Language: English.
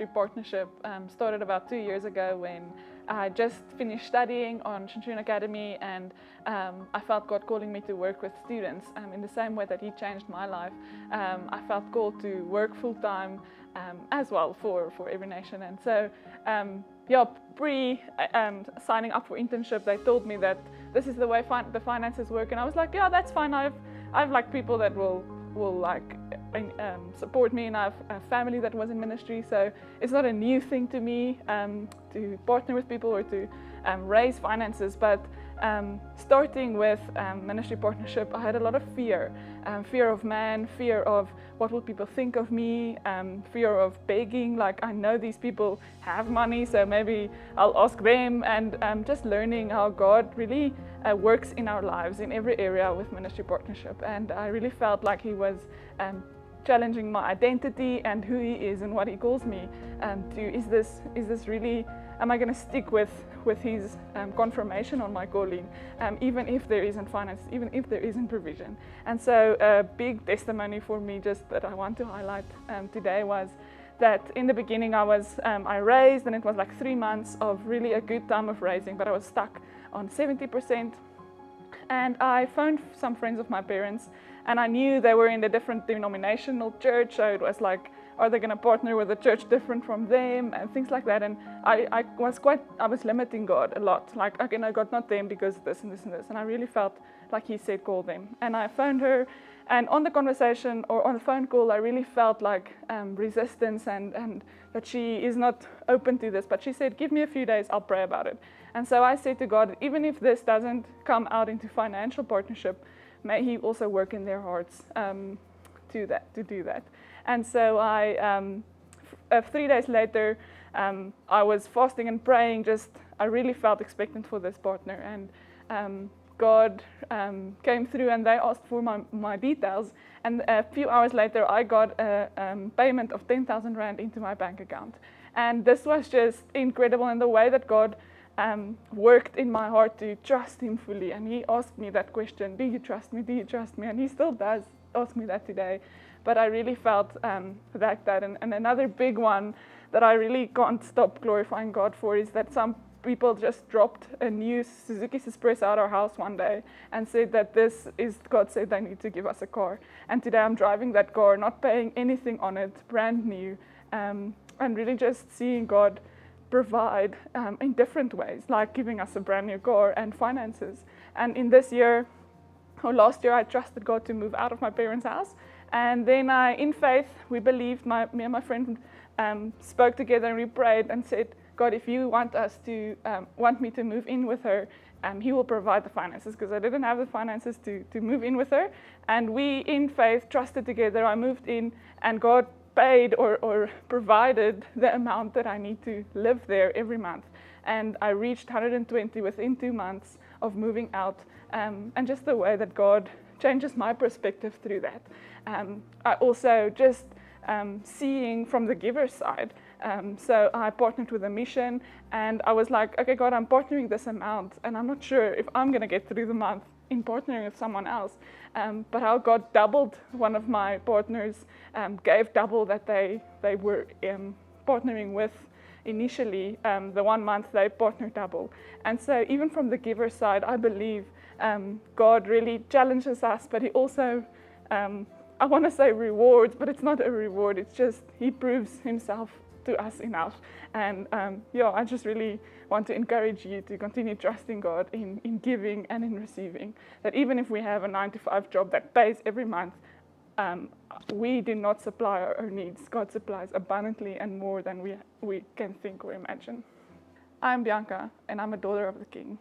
ministry partnership started about 2 years ago when I just finished studying on Shintun Academy, and I felt God calling me to work with students in the same way that He changed my life. I felt called to work full-time as well for Every Nation. And so signing up for internship, they told me that this is the way the finances work, and I was like, yeah, that's fine. I've like people that will like support me, and I have a family that was in ministry, so it's not a new thing to me to partner with people or to raise finances. But starting with ministry partnership, I had a lot of fear of man, fear of what will people think of me, fear of begging, like I know these people have money, so maybe I'll ask them, and just learning how God really works in our lives in every area with ministry partnership. And I really felt like He was challenging my identity and who He is and what He calls me to. Is this really, am I going to stick with His confirmation on my calling, even if there isn't finance, even if there isn't provision? And so a big testimony for me just that I want to highlight today was that in the beginning I raised, and it was like 3 months of really a good time of raising, but I was stuck on 70%. And I phoned some friends of my parents, and I knew they were in a different denominational church, so it was like, are they going to partner with a church different from them and things like that. And I was limiting God a lot, like, okay, no, God, not them, because this and this and this. And I really felt like He said call them. And I phoned her, and on the conversation or on the phone call, I really felt like resistance and that she is not open to this. But she said, give me a few days, I'll pray about it. And so I said to God, even if this doesn't come out into financial partnership, may He also work in their hearts to do that. And so 3 days later, I was fasting and praying. I really felt expectant for this partner, and God came through, and they asked for my details. And a few hours later, I got a payment of 10,000 Rand into my bank account. And this was just incredible in the way that God worked in my heart to trust Him fully. And He asked me that question, do you trust me? Do you trust me? And He still does ask me that today. But I really felt that. And another big one that I really can't stop glorifying God for is that some people just dropped a new Suzuki Express out our house one day and said that God said they need to give us a car. And today I'm driving that car, not paying anything on it, brand new, and really just seeing God provide in different ways, like giving us a brand new car and finances. And in last year, I trusted God to move out of my parents' house. And then in faith, we believed, me and my friend spoke together, and we prayed and said, God, if you want me to move in with her, He will provide the finances, because I didn't have the finances to move in with her. And we, in faith, trusted together. I moved in, and God paid or provided the amount that I need to live there every month. And I reached 120 within 2 months of moving out, and just the way that God changes my perspective through that. I also just seeing from the giver's side. So I partnered with a mission, and I was like, okay, God, I'm partnering this amount, and I'm not sure if I'm going to get through the month in partnering with someone else. But how God doubled one of my partners, gave double that they were partnering with initially. The 1 month they partnered double. And so even from the giver side, I believe God really challenges us, but He also, I want to say rewards, but it's not a reward. It's just He proves Himself to us enough. And I just really want to encourage you to continue trusting God in giving and in receiving. That even if we have a 9-to-5 job that pays every month, we do not supply our needs. God supplies abundantly and more than we can think or imagine. I'm Bianca, and I'm a daughter of the King.